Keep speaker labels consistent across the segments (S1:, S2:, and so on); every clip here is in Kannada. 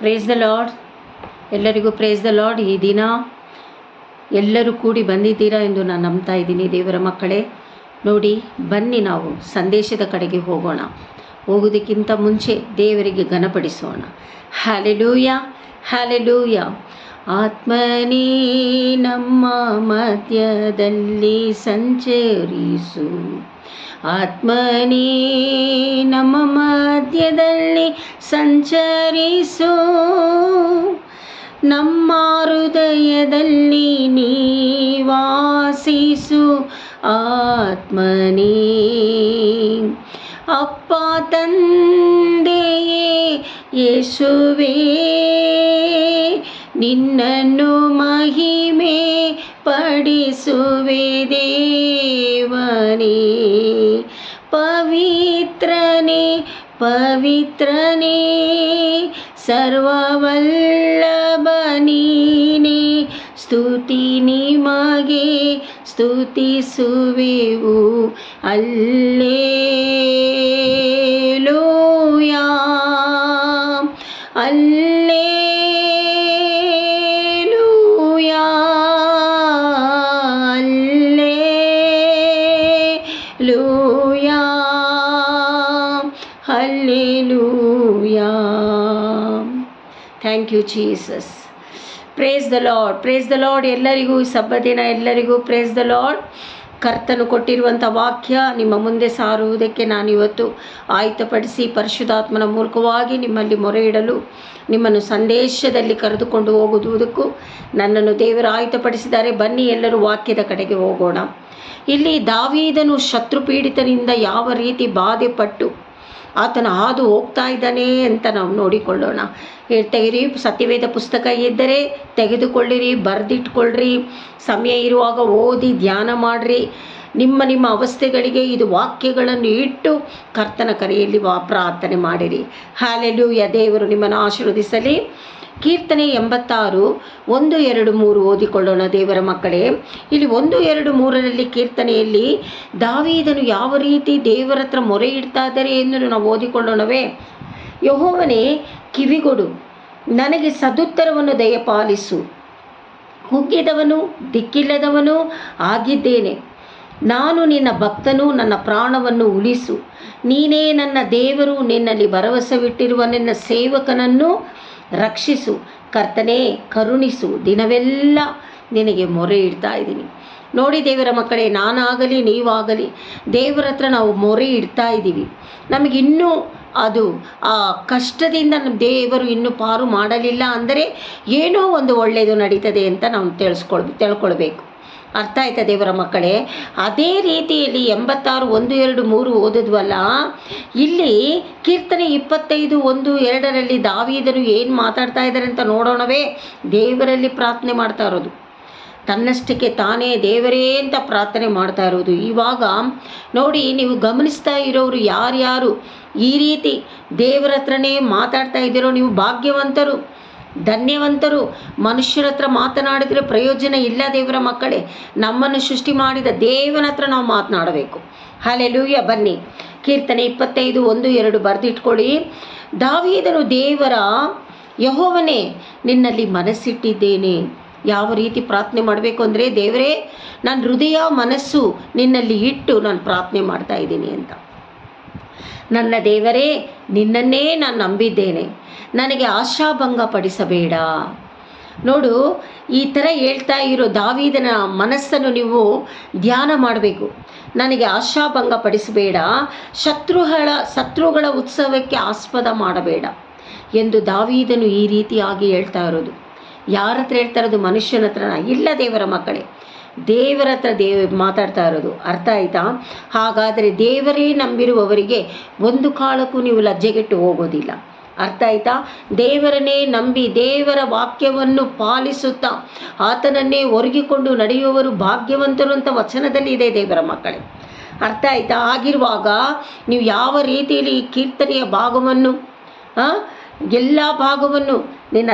S1: Praise the lord. ಎಲ್ಲರಿಗೂ ಪ್ರೇಸ್ ದ ಲಾರ್ಡ್. ಈ ದಿನ ಎಲ್ಲರೂ ಕೂಡಿ ಬಂದಿದ್ದೀರಾ ಎಂದು ನಾನು ನಂಬ್ತಾ ಇದ್ದೀನಿ. ದೇವರ ಮಕ್ಕಳೇ, ನೋಡಿ ಬನ್ನಿ ನಾವು ಸಂದೇಶದ ಕಡೆಗೆ ಹೋಗೋಣ. ಹೋಗೋದಕ್ಕಿಂತ ಮುಂಚೆ ದೇವರಿಗೆ ಘನಪಡಿಸೋಣ. Hallelujah, hallelujah. ಆತ್ಮನೇ ನಮ್ಮ ಮಧ್ಯದಲ್ಲಿ ಸಂಚರಿಸು, ಆತ್ಮನೇ ನಮ್ಮ ಮಧ್ಯದಲ್ಲಿ ಸಂಚರಿಸು, ನಮ್ಮ ಹೃದಯದಲ್ಲಿ ನಿವಾಸಿಸು ಆತ್ಮನೇ. ಅಪ್ಪ ತಂದೆಯೇ ಯೇಸುವೇ, ನಿನ್ನನ್ನು ಮಹಿಮೆ ಪಡಿಸುವೆ ದೇವನೇ. ಪವಿತ್ರನೇ ಪವಿತ್ರನೇ ಸರ್ವವಲ್ಲಭ ನೀನೇ, ಸ್ತುತಿ ನಿಮಗೆ ಸ್ತುತಿಸುವೆವು. Alleluia, alleluia, alleluia, hallelujah. Thank you Jesus. Praise the Lord, praise the lord. ಎಲ್ಲರಿಗೂ ಸಬ್ಬದಿನ ಎಲ್ಲರಿಗೂ ಪ್ರೇಸ್ ದ ಲಾರ್ಡ್. ಕರ್ತನು ಕೊಟ್ಟಿರುವಂಥ ವಾಕ್ಯ ನಿಮ್ಮ ಮುಂದೆ ಸಾರುವುದಕ್ಕೆ ನಾನಿವತ್ತು ಆಯುಧಪಡಿಸಿ ಪರಿಶುದ್ಧಾತ್ಮನ ಮೂಲಕವಾಗಿ ನಿಮ್ಮಲ್ಲಿ ಮೊರೆ ಇಡಲು, ನಿಮ್ಮನ್ನು ಸಂದೇಶದಲ್ಲಿ ಕರೆದುಕೊಂಡು ಹೋಗುವುದಕ್ಕೂ ನನ್ನನ್ನು ದೇವರು ಆಯುಧಪಡಿಸಿದ್ದಾರೆ. ಬನ್ನಿ ಎಲ್ಲರೂ ವಾಕ್ಯದ ಕಡೆಗೆ ಹೋಗೋಣ. ಇಲ್ಲಿ ದಾವೀದನು ಶತ್ರುಪೀಡಿತನಿಂದ ಯಾವ ರೀತಿ ಬಾಧೆ ಪಟ್ಟು ಆತನ ಹಾದು ಹೋಗ್ತಾ ಇದ್ದಾನೆ ಅಂತ ನಾವು ನೋಡಿಕೊಳ್ಳೋಣ. ತೆಗಿರಿ, ಸತ್ಯವೇದ ಪುಸ್ತಕ ಇದ್ದರೆ ತೆಗೆದುಕೊಳ್ಳಿರಿ, ಬರೆದಿಟ್ಕೊಳ್ಳ್ರಿ. ಸಮಯ ಇರುವಾಗ ಓದಿ ಧ್ಯಾನ ಮಾಡಿರಿ. ನಿಮ್ಮ ಅವಸ್ಥೆಗಳಿಗೆ ಇದು ವಾಕ್ಯಗಳನ್ನು ಇಟ್ಟು ಕರ್ತನ ಕರೆಯಲ್ಲಿ ಪ್ರಾರ್ಥನೆ ಮಾಡಿರಿ. ಹಲ್ಲೆಲೂಯಾ. ದೇವರು ನಿಮ್ಮನ್ನು ಆಶೀರ್ವದಿಸಲಿ. ಕೀರ್ತನೆ 86 1, 2, 3 ಓದಿಕೊಳ್ಳೋಣ ದೇವರ ಮಕ್ಕಳೇ. ಇಲ್ಲಿ 1, 2, 3ರಲ್ಲಿ ಕೀರ್ತನೆಯಲ್ಲಿ ದಾವೀದನು ಯಾವ ರೀತಿ ದೇವರ ಹತ್ರ ಮೊರೆ ಇಡ್ತಾ ಇದ್ದಾರೆ ಎಂದು ನಾವು ಓದಿಕೊಳ್ಳೋಣವೇ. ಯೆಹೋವನೇ, ಕಿವಿಗೊಡು, ನನಗೆ ಸದುತ್ತರವನ್ನು ದಯಪಾಲಿಸು. ಕುಗ್ಗಿದವನು ದಿಕ್ಕಿಲ್ಲದವನು ಆಗಿದ್ದೇನೆ. ನಾನು ನಿನ್ನ ಭಕ್ತನು, ನನ್ನ ಪ್ರಾಣವನ್ನು ಉಳಿಸು. ನೀನೇ ನನ್ನ ದೇವರು, ನಿನ್ನಲ್ಲಿ ಭರವಸವಿಟ್ಟಿರುವ ನಿನ್ನ ಸೇವಕನನ್ನು ರಕ್ಷಿಸು. ಕರ್ತನೇ, ಕರುಣಿಸು. ದಿನವೆಲ್ಲ ನಿನಗೆ ಮೊರೆ ಇಡ್ತಾ ಇದ್ದೀನಿ. ನೋಡಿ ದೇವರ ಮಕ್ಕಳೇ, ನಾನಾಗಲಿ ನೀವಾಗಲಿ ದೇವರ ಹತ್ರ ನಾವು ಮೊರೆ ಇಡ್ತಾ ಇದ್ದೀವಿ. ನಮಗಿನ್ನೂ ಅದು ಆ ಕಷ್ಟದಿಂದ ದೇವರು ಇನ್ನೂ ಪಾರು ಮಾಡಲಿಲ್ಲ ಅಂದರೆ ಏನೋ ಒಂದು ಒಳ್ಳೆಯದು ನಡೀತದೆ ಅಂತ ನಾವು ತಿಳ್ಕೊಳ್ಬೇಕು. ಅರ್ಥ ಆಯ್ತಾ ದೇವರ ಮಕ್ಕಳೇ? ಅದೇ ರೀತಿಯಲ್ಲಿ 86 1, 2, 3 ಓದಿದ್ವಲ್ಲ, ಇಲ್ಲಿ ಕೀರ್ತನೆ 25 1, 2ರಲ್ಲಿ ದಾವೀದನು ಏನು ಮಾತಾಡ್ತಾ ಇದ್ದಾರೆ ಅಂತ ನೋಡೋಣವೇ. ದೇವರಲ್ಲಿ ಪ್ರಾರ್ಥನೆ ಮಾಡ್ತಾ ಇರೋದು, ತನ್ನಷ್ಟಕ್ಕೆ ತಾನೇ ದೇವರೇ ಅಂತ ಪ್ರಾರ್ಥನೆ ಮಾಡ್ತಾ ಇರೋದು. ಇವಾಗ ನೋಡಿ, ನೀವು ಗಮನಿಸ್ತಾ ಇರೋರು ಯಾರ್ಯಾರು ಈ ರೀತಿ ದೇವರ ಹತ್ರನೇ ಮಾತಾಡ್ತಾ ಇದ್ದೀರೋ ನೀವು ಭಾಗ್ಯವಂತರು, ಧನ್ಯವಂತರು. ಮನುಷ್ಯರ ಹತ್ರ ಮಾತನಾಡಿದರೆ ಪ್ರಯೋಜನ ಇಲ್ಲ ದೇವರ ಮಕ್ಕಳೇ. ನಮ್ಮನ್ನು ಸೃಷ್ಟಿ ಮಾಡಿದ ದೇವನ ಹತ್ರ ನಾವು ಮಾತನಾಡಬೇಕು. ಹಲ್ಲೆಲೂಯಾ. ಬನ್ನಿ, ಕೀರ್ತನೆ 25 1, 2 ಬರೆದಿಟ್ಕೊಳ್ಳಿ. ದಾವೀದನು ದೇವರ, ಯೆಹೋವನೇ, ನಿನ್ನಲ್ಲಿ ಮನಸ್ಸಿಟ್ಟಿದ್ದೇನೆ. ಯಾವ ರೀತಿ ಪ್ರಾರ್ಥನೆ ಮಾಡಬೇಕು ಅಂದರೆ, ದೇವರೇ, ನನ್ನ ಹೃದಯ ಮನಸ್ಸು ನಿನ್ನಲ್ಲಿ ಇಟ್ಟು ನಾನು ಪ್ರಾರ್ಥನೆ ಮಾಡ್ತಾ ಇದ್ದೀನಿ ಅಂತ. ನನ್ನ ದೇವರೇ, ನಿನ್ನನ್ನೇ ನಾನು ನಂಬಿದ್ದೇನೆ, ನನಗೆ ಆಶಾಭಂಗ ಪಡಿಸಬೇಡ. ನೋಡು, ಈ ಥರ ಹೇಳ್ತಾ ಇರೋ ದಾವೀದನ ಮನಸ್ಸನ್ನು ನೀವು ಧ್ಯಾನ ಮಾಡಬೇಕು. ನನಗೆ ಆಶಾಭಂಗ ಪಡಿಸಬೇಡ, ಶತ್ರುಗಳ ಉತ್ಸವಕ್ಕೆ ಆಸ್ಪದ ಮಾಡಬೇಡ ಎಂದು ದಾವೀದನು ಈ ರೀತಿಯಾಗಿ ಹೇಳ್ತಾ ಇರೋದು. ಯಾರ ಹತ್ರ ಹೇಳ್ತಾ ಇರೋದು? ಮನುಷ್ಯನ ಹತ್ರನ? ಇಲ್ಲ ದೇವರ ಮಕ್ಕಳೇ, ದೇವರ ಹತ್ರ ಮಾತಾಡ್ತಾ ಇರೋದು. ಅರ್ಥ ಆಯ್ತಾ? ಹಾಗಾದರೆ ದೇವರೇ ನಂಬಿರುವವರಿಗೆ ಒಂದು ಕಾಲಕ್ಕೂ ನೀವು ಲಜ್ಜೆಗೆಟ್ಟು ಹೋಗೋದಿಲ್ಲ. ಅರ್ಥ ಆಯ್ತಾ? ದೇವರನ್ನೇ ನಂಬಿ ದೇವರ ವಾಕ್ಯವನ್ನು ಪಾಲಿಸುತ್ತಾ ಆತನನ್ನೇ ಒರಗಿಕೊಂಡು ನಡೆಯುವವರು ಭಾಗ್ಯವಂತರು ಅಂತ ವಚನದಲ್ಲಿ ಇದೆ ದೇವರ ಮಕ್ಕಳೇ. ಅರ್ಥ ಆಯ್ತಾ? ಆಗಿರುವಾಗ ನೀವು ಯಾವ ರೀತಿಯಲ್ಲಿ ಈ ಕೀರ್ತನೆಯ ಭಾಗವನ್ನು, ಎಲ್ಲ ಭಾಗವನ್ನು, ನಿಮ್ಮ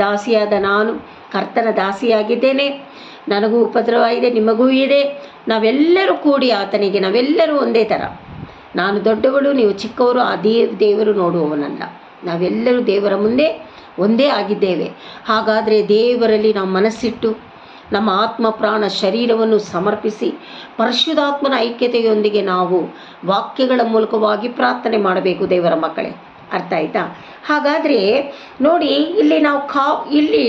S1: ದಾಸಿಯಾದ ನಾನು ಕರ್ತನ ದಾಸಿಯಾಗಿದ್ದೇನೆ, ನನಗೂ ಉಪದ್ರವ ಇದೆ, ನಿಮಗೂ ಇದೆ, ನಾವೆಲ್ಲರೂ ಕೂಡಿ ಆತನಿಗೆ, ನಾವೆಲ್ಲರೂ ಒಂದೇ ಥರ. ನಾನು ದೊಡ್ಡವಳು, ನೀವು ಚಿಕ್ಕವರು, ಆ ದೇವರು ನೋಡುವವನಲ್ಲ. ನಾವೆಲ್ಲರೂ ದೇವರ ಮುಂದೆ ಒಂದೇ ಆಗಿದ್ದೇವೆ. ಹಾಗಾದರೆ ದೇವರಲ್ಲಿ ನಾವು ಮನಸ್ಸಿಟ್ಟು ನಮ್ಮ ಆತ್ಮ ಪ್ರಾಣ ಶರೀರವನ್ನು ಸಮರ್ಪಿಸಿ ಪರಿಶುದ್ಧಾತ್ಮನ ಐಕ್ಯತೆಯೊಂದಿಗೆ ನಾವು ವಾಕ್ಯಗಳ ಮೂಲಕವಾಗಿ ಪ್ರಾರ್ಥನೆ ಮಾಡಬೇಕು ದೇವರ ಮಕ್ಕಳೇ. ಅರ್ಥ ಆಯ್ತಾ? ಹಾಗಾದರೆ ನೋಡಿ, ಇಲ್ಲಿ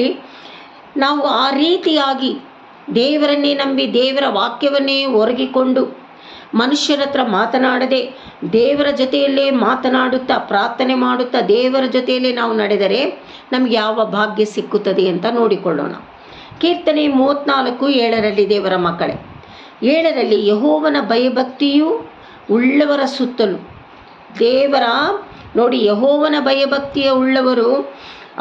S1: ನಾವು ಆ ರೀತಿಯಾಗಿ ದೇವರನ್ನೇ ನಂಬಿ ದೇವರ ವಾಕ್ಯವನ್ನೇ ಒರಗಿಕೊಂಡು ಮನುಷ್ಯರ ಹತ್ರ ಮಾತನಾಡದೆ ದೇವರ ಜೊತೆಯಲ್ಲೇ ಮಾತನಾಡುತ್ತಾ ಪ್ರಾರ್ಥನೆ ಮಾಡುತ್ತಾ ದೇವರ ಜೊತೆಯಲ್ಲೇ ನಾವು ನಡೆದರೆ ನಮಗೆ ಯಾವ ಭಾಗ್ಯ ಸಿಕ್ಕುತ್ತದೆ ಅಂತ ನೋಡಿಕೊಳ್ಳೋಣ. ಕೀರ್ತನೆ 34:7 ದೇವರ ಮಕ್ಕಳೇ, 7 ಯೆಹೋವನ ಭಯಭಕ್ತಿಯು ಉಳ್ಳವರ ಸುತ್ತಲೂ ನೋಡಿ, ಯೆಹೋವನ ಭಯಭಕ್ತಿಯ ಉಳ್ಳವರು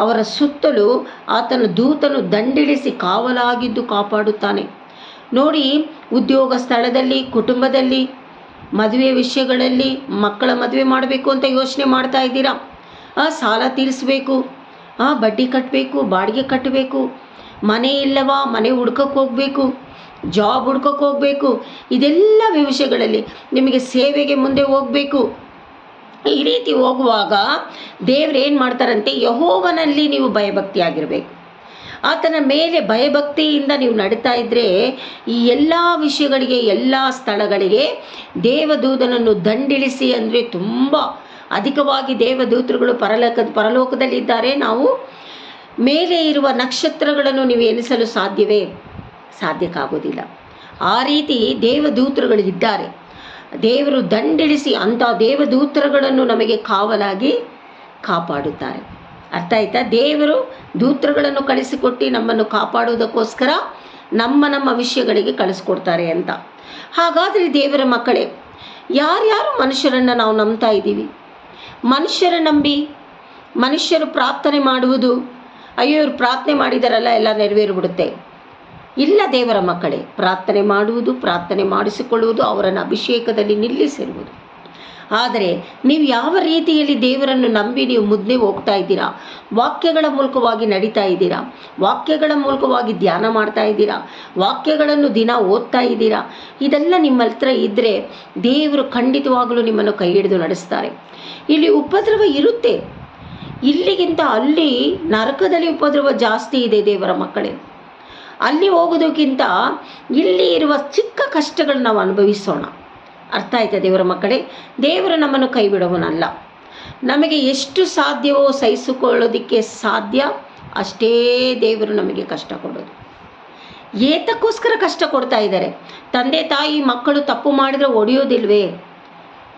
S1: ಅವರ ಸುತ್ತಲೂ ಆತನ ದೂತನು ದಂಡಿಡಿಸಿ ಕಾವಲಾಗಿದ್ದು ಕಾಪಾಡುತ್ತಾನೆ. ನೋಡಿ, ಉದ್ಯೋಗ ಸ್ಥಳದಲ್ಲಿ, ಕುಟುಂಬದಲ್ಲಿ, ಮದುವೆ ವಿಷಯಗಳಲ್ಲಿ, ಮಕ್ಕಳ ಮದುವೆ ಮಾಡಬೇಕು ಅಂತ ಯೋಚನೆ ಮಾಡ್ತಾ ಇದ್ದೀರಾ, ಸಾಲ ತೀರಿಸಬೇಕು, ಬಡ್ಡಿ ಕಟ್ಟಬೇಕು, ಬಾಡಿಗೆ ಕಟ್ಟಬೇಕು, ಮನೆ ಇಲ್ಲವಾ ಮನೆ ಹುಡ್ಕಕ್ಕೆ ಹೋಗಬೇಕು, ಜಾಬ್ ಹುಡ್ಕಕ್ಕೆ ಹೋಗಬೇಕು, ಇದೆಲ್ಲ ವಿಷಯಗಳಲ್ಲಿ ನಿಮಗೆ ಸೇವೆಗೆ ಮುಂದೆ ಹೋಗಬೇಕು. ಈ ರೀತಿ ಹೋಗುವಾಗ ದೇವ್ರು ಏನು ಮಾಡ್ತಾರಂತೆ, ಯೆಹೋವನಲ್ಲಿ ನೀವು ಭಯಭಕ್ತಿ ಆಗಿರಬೇಕು. ಆತನ ಮೇಲೆ ಭಯಭಕ್ತಿಯಿಂದ ನೀವು ನಡೀತಾ ಇದ್ದರೆ ಈ ಎಲ್ಲ ವಿಷಯಗಳಿಗೆ, ಎಲ್ಲ ಸ್ಥಳಗಳಿಗೆ ದೇವದೂತನನ್ನು ದಂಡಿಳಿಸಿ, ಅಂದರೆ ತುಂಬ ಅಧಿಕವಾಗಿ ದೇವದೂತರುಗಳು ಪರಲೋಕದಲ್ಲಿದ್ದಾರೆ. ನಾವು ಮೇಲೆ ಇರುವ ನಕ್ಷತ್ರಗಳನ್ನು ನೀವು ಎಣಿಸಲು ಸಾಧ್ಯಕ್ಕಾಗೋದಿಲ್ಲ. ಆ ರೀತಿ ದೇವದೂತರುಗಳು ಇದ್ದಾರೆ. ದೇವರು ದಂಡಿಳಿಸಿ ಅಂಥ ದೇವದೂತರುಗಳನ್ನು ನಮಗೆ ಕಾವಲಾಗಿ ಕಾಪಾಡುತ್ತಾರೆ. ಅರ್ಥ ಆಯ್ತಾ? ದೇವರು ದೂತರುಗಳನ್ನು ಕಳಿಸಿಕೊಟ್ಟು ನಮ್ಮನ್ನು ಕಾಪಾಡುವುದಕ್ಕೋಸ್ಕರ ನಮ್ಮ ವಿಷಯಗಳಿಗೆ ಕಳಿಸ್ಕೊಡ್ತಾರೆ ಅಂತ. ಹಾಗಾದರೆ ದೇವರ ಮಕ್ಕಳೇ, ಯಾರ್ಯಾರು ಮನುಷ್ಯರನ್ನು ನಾವು ನಂಬ್ತಾ ಇದ್ದೀವಿ? ಮನುಷ್ಯರ ನಂಬಿ ಮನುಷ್ಯರು ಪ್ರಾರ್ಥನೆ ಮಾಡುವುದು, ಅಯ್ಯೋ ಇವರು ಪ್ರಾರ್ಥನೆ ಮಾಡಿದಾರಲ್ಲ ಎಲ್ಲ ನೆರವೇರಿಬಿಡುತ್ತೆ. ಇಲ್ಲ ದೇವರ ಮಕ್ಕಳೇ, ಪ್ರಾರ್ಥನೆ ಮಾಡುವುದು, ಪ್ರಾರ್ಥನೆ ಮಾಡಿಸಿಕೊಳ್ಳುವುದು, ಅವರನ್ನು ಅಭಿಷೇಕದಲ್ಲಿ ನಿಲ್ಲಿಸಿರುವುದು. ಆದರೆ ನೀವು ಯಾವ ರೀತಿಯಲ್ಲಿ ದೇವರನ್ನು ನಂಬಿ ನೀವು ಮುಂದೆ ಹೋಗ್ತಾ ಇದ್ದೀರಾ, ವಾಕ್ಯಗಳ ಮೂಲಕವಾಗಿ ನಡೀತಾ ಇದ್ದೀರಾ, ವಾಕ್ಯಗಳ ಮೂಲಕವಾಗಿ ಧ್ಯಾನ ಮಾಡ್ತಾ ಇದ್ದೀರಾ, ವಾಕ್ಯಗಳನ್ನು ದಿನ ಓದ್ತಾ ಇದ್ದೀರಾ, ಇದೆಲ್ಲ ನಿಮ್ಮ ಹತ್ರ ಇದ್ದರೆ ದೇವರು ಖಂಡಿತವಾಗಲೂ ನಿಮ್ಮನ್ನು ಕೈ ಹಿಡಿದು ನಡೆಸ್ತಾರೆ. ಇಲ್ಲಿ ಉಪದ್ರವ ಇರುತ್ತೆ, ಇಲ್ಲಿಗಿಂತ ಅಲ್ಲಿ ನರಕದಲ್ಲಿ ಉಪದ್ರವ ಜಾಸ್ತಿ ಇದೆ ದೇವರ ಮಕ್ಕಳೇ. ಅಲ್ಲಿ ಹೋಗೋದಕ್ಕಿಂತ ಇಲ್ಲಿ ಇರುವ ಚಿಕ್ಕ ಕಷ್ಟಗಳನ್ನ ನಾವು ಅನುಭವಿಸೋಣ. ಅರ್ಥ ಆಯ್ತಾ ದೇವರ ಮಕ್ಕಳೇ? ದೇವರು ನಮ್ಮನ್ನು ಕೈ ಬಿಡುವನಲ್ಲ. ನಮಗೆ ಎಷ್ಟು ಸಾಧ್ಯವೋ ಸಹಿಸಿಕೊಳ್ಳೋದಕ್ಕೆ ಸಾಧ್ಯ ಅಷ್ಟೇ ದೇವರು ನಮಗೆ ಕಷ್ಟ ಕೊಡೋದು. ಏತಕ್ಕೋಸ್ಕರ ಕಷ್ಟ ಕೊಡ್ತಾ ಇದ್ದಾರೆ? ತಂದೆ ತಾಯಿ ಮಕ್ಕಳು ತಪ್ಪು ಮಾಡಿದರೆ ಹೊಡೆಯೋದಿಲ್ವೇ?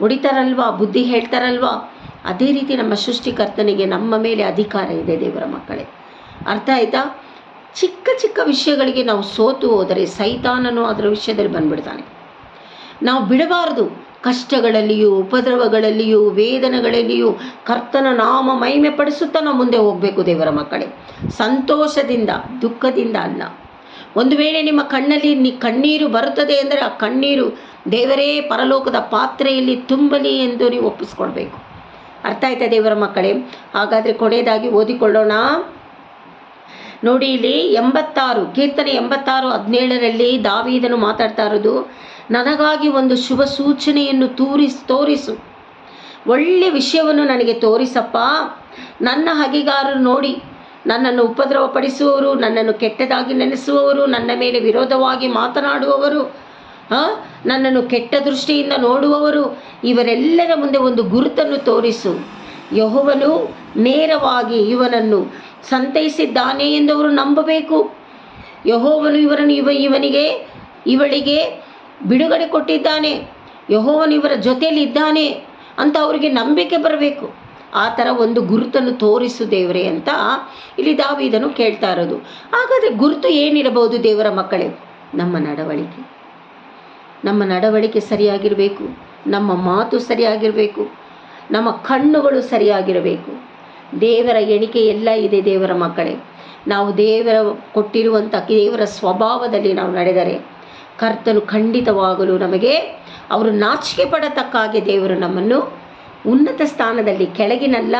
S1: ಹೊಡಿತಾರಲ್ವಾ, ಬುದ್ಧಿ ಹೇಳ್ತಾರಲ್ವಾ? ಅದೇ ರೀತಿ ನಮ್ಮ ಸೃಷ್ಟಿಕರ್ತನಿಗೆ ನಮ್ಮ ಮೇಲೆ ಅಧಿಕಾರ ಇದೆ ದೇವರ ಮಕ್ಕಳೇ. ಅರ್ಥ ಆಯ್ತಾ? ಚಿಕ್ಕ ಚಿಕ್ಕ ವಿಷಯಗಳಿಗೆ ನಾವು ಸೋತು ಹೋದರೆ ಸೈತಾನನು ಅದರ ವಿಷಯದಲ್ಲಿ ಬಂದ್ಬಿಡ್ತಾನೆ. ನಾವು ಬಿಡಬಾರದು. ಕಷ್ಟಗಳಲ್ಲಿಯೂ ಉಪದ್ರವಗಳಲ್ಲಿಯೂ ವೇದನೆಗಳಲ್ಲಿಯೂ ಕರ್ತನ ನಾಮ ಮಹಿಮೆ ಪಡಿಸುತ್ತಾ ನಾವು ಮುಂದೆ ಹೋಗಬೇಕು ದೇವರ ಮಕ್ಕಳೇ. ಸಂತೋಷದಿಂದ, ದುಃಖದಿಂದ ಅಲ್ಲ. ಒಂದು ವೇಳೆ ನಿಮ್ಮ ಕಣ್ಣಲ್ಲಿ ಕಣ್ಣೀರು ಬರುತ್ತದೆ ಅಂದರೆ ಆ ಕಣ್ಣೀರು ದೇವರೇ ಪರಲೋಕದ ಪಾತ್ರೆಯಲ್ಲಿ ತುಂಬಲಿ ಎಂದು ನೀವು ಒಪ್ಪಿಸ್ಕೊಳ್ಬೇಕು. ಅರ್ಥ ಆಯ್ತಾ ದೇವರ ಮಕ್ಕಳೇ? ಹಾಗಾದರೆ ಕೊನೆಯದಾಗಿ ಓದಿಕೊಳ್ಳೋಣ. ನೋಡಿ, ಇಲ್ಲಿ 86 ಕೀರ್ತನೆ 86:17 ದಾವೀದನು ಮಾತಾಡ್ತಾ ಇರೋದು, ನನಗಾಗಿ ಒಂದು ಶುಭ ಸೂಚನೆಯನ್ನು ತೋರಿಸು, ಒಳ್ಳೆಯ ವಿಷಯವನ್ನು ನನಗೆ ತೋರಿಸಪ್ಪ. ನನ್ನ ಹಗೆಗಾರರು ನೋಡಿ ನನ್ನನ್ನು ಉಪದ್ರವಪಡಿಸುವವರು, ನನ್ನನ್ನು ಕೆಟ್ಟದಾಗಿ ನೆನೆಸುವವರು, ನನ್ನ ಮೇಲೆ ವಿರೋಧವಾಗಿ ಮಾತನಾಡುವವರು, ನನ್ನನ್ನು ಕೆಟ್ಟ ದೃಷ್ಟಿಯಿಂದ ನೋಡುವವರು, ಇವರೆಲ್ಲರ ಮುಂದೆ ಒಂದು ಗುರುತನ್ನು ತೋರಿಸು. ಯೆಹೋವನು ನೇರವಾಗಿ ಇವನನ್ನು ಸಂತೈಸಿದ್ದಾನೆ ಎಂದು ಅವರು ನಂಬಬೇಕು. ಯೆಹೋವನು ಇವಳಿಗೆ ಬಿಡುಗಡೆ ಕೊಟ್ಟಿದ್ದಾನೆ, ಯೆಹೋವನು ಇವರ ಜೊತೆಯಲ್ಲಿ ಇದ್ದಾನೆ ಅಂತ ಅವರಿಗೆ ನಂಬಿಕೆ ಬರಬೇಕು. ಆ ಥರ ಒಂದು ಗುರುತನ್ನು ತೋರಿಸು ದೇವರೇ ಅಂತ ಇಲ್ಲಿ ದಾವೀದನು ಕೇಳ್ತಾ ಇರೋದು. ಹಾಗಾದರೆ ಗುರುತು ಏನಿರಬಹುದು ದೇವರ ಮಕ್ಕಳೇ? ನಮ್ಮ ನಡವಳಿಕೆ ಸರಿಯಾಗಿರಬೇಕು, ನಮ್ಮ ಮಾತು ಸರಿಯಾಗಿರಬೇಕು, ನಮ್ಮ ಕಣ್ಣುಗಳು ಸರಿಯಾಗಿರಬೇಕು. ದೇವರ ಎಣಿಕೆ ಎಲ್ಲ ಇದೆ ದೇವರ ಮಕ್ಕಳೇ. ನಾವು ದೇವರ ಕೊಟ್ಟಿರುವಂಥ ದೇವರ ಸ್ವಭಾವದಲ್ಲಿ ನಾವು ನಡೆದರೆ ಕರ್ತನು ಖಂಡಿತವಾಗಲು ನಮಗೆ ಅವರು ನಾಚಿಕೆ ಪಡತಕ್ಕ ಹಾಗೆ ದೇವರು ನಮ್ಮನ್ನು ಉನ್ನತ ಸ್ಥಾನದಲ್ಲಿ ಕೆಳಗಿನಲ್ಲ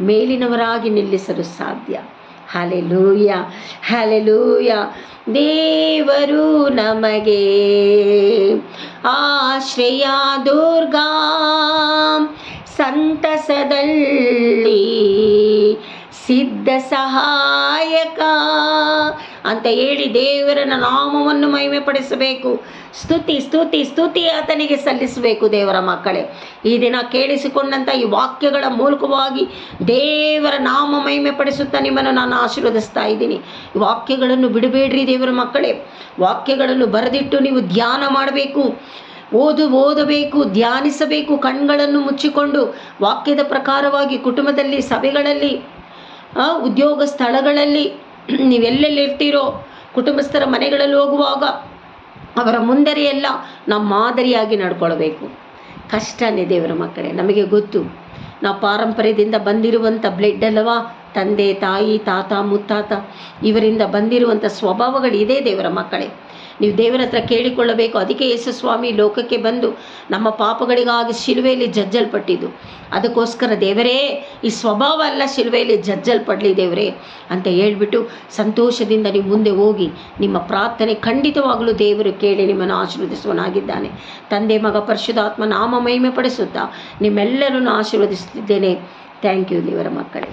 S1: ಮೇಲಿನವರಾಗಿ ನಿಲ್ಲಿಸಲು ಸಾಧ್ಯ. Hallelujah, hallelujah. ದೇವರು ನಮಗೆ ಆಶ್ರಯ ದುರ್ಗ, ಸಂತಸದಲ್ಲಿ ಸಿದ್ಧ ಸಹಾಯಕ ಅಂತ ಹೇಳಿ ದೇವರ ನಾಮವನ್ನು ಮಹಿಮೆ ಪಡಿಸಬೇಕು. ಸ್ತುತಿ ಸ್ತುತಿ ಸ್ತುತಿ ಆತನಿಗೆ ಸಲ್ಲಿಸಬೇಕು. ದೇವರ ಮಕ್ಕಳೇ, ಈ ದಿನ ಕೇಳಿಸಿಕೊಂಡಂಥ ಈ ವಾಕ್ಯಗಳ ಮೂಲಕವಾಗಿ ದೇವರ ನಾಮ ಮಹಿಮೆ ಪಡಿಸುತ್ತಾ ನಿಮ್ಮನ್ನು ನಾನು ಆಶೀರ್ವದಿಸ್ತಾ ಇದ್ದೀನಿ. ಈ ವಾಕ್ಯಗಳನ್ನು ಬಿಡಬೇಡ್ರಿ ದೇವರ ಮಕ್ಕಳೇ. ವಾಕ್ಯಗಳನ್ನು ಬರೆದಿಟ್ಟು ನೀವು ಧ್ಯಾನ ಮಾಡಬೇಕು, ಓದಬೇಕು, ಧ್ಯಾನಿಸಬೇಕು. ಕಣ್ಗಳನ್ನು ಮುಚ್ಚಿಕೊಂಡು ವಾಕ್ಯದ ಪ್ರಕಾರವಾಗಿ ಕುಟುಂಬದಲ್ಲಿ, ಸಭೆಗಳಲ್ಲಿ, ಉದ್ಯೋಗ ಸ್ಥಳಗಳಲ್ಲಿ, ನೀವೆಲ್ಲೆಲ್ಲಿರ್ತೀರೋ ಕುಟುಂಬಸ್ಥರ ಮನೆಗಳಲ್ಲಿ ಹೋಗುವಾಗ ಅವರ ಮುಂದೆ ಎಲ್ಲ ನಾವು ಮಾದರಿಯಾಗಿ ನಡ್ಕೊಳ್ಬೇಕು. ಕಷ್ಟನೇ ದೇವರ ಮಕ್ಕಳೇ, ನಮಗೆ ಗೊತ್ತು. ನಾವು ಪಾರಂಪರ್ಯದಿಂದ ಬಂದಿರುವಂಥ ಬ್ಲಡ್ ಅಲ್ಲವಾ, ತಂದೆ ತಾಯಿ ತಾತ ಮುತ್ತಾತ ಇವರಿಂದ ಬಂದಿರುವಂಥ ಸ್ವಭಾವಗಳಿದೆ ದೇವರ ಮಕ್ಕಳೇ. ನೀವು ದೇವರ ಹತ್ರ ಕೇಳಿಕೊಳ್ಳಬೇಕು. ಅದಕ್ಕೆ ಯೇಸು ಸ್ವಾಮಿ ಲೋಕಕ್ಕೆ ಬಂದು ನಮ್ಮ ಪಾಪಗಳಿಗಾಗಿ ಶಿಲುವೆಯಲ್ಲಿ ಜಜ್ಜಲ್ಪಟ್ಟಿದ್ದು. ಅದಕ್ಕೋಸ್ಕರ ದೇವರೇ ಈ ಸ್ವಭಾವ ಎಲ್ಲ ಶಿಲುವೆಯಲ್ಲಿ ಜಜ್ಜಲ್ಪಡಲಿ ದೇವರೇ ಅಂತ ಹೇಳ್ಬಿಟ್ಟು ಸಂತೋಷದಿಂದ ನೀವು ಮುಂದೆ ಹೋಗಿ ನಿಮ್ಮ ಪ್ರಾರ್ಥನೆ ಖಂಡಿತವಾಗಲೂ ದೇವರು ಕೇಳಿ ನಿಮ್ಮನ್ನು ಆಶೀರ್ವದಿಸುವನಾಗಿದ್ದಾನೆ. ತಂದೆ ಮಗ ಪರಿಶುದ್ಧಾತ್ಮ ನಾಮ ಮಹಿಮೆ ಪಡಿಸುತ್ತಾ ನಿಮ್ಮೆಲ್ಲರನ್ನು ಆಶೀರ್ವದಿಸುತ್ತಿದ್ದೇನೆ. ಥ್ಯಾಂಕ್ ಯು ದೇವರ ಮಕ್ಕಳೇ.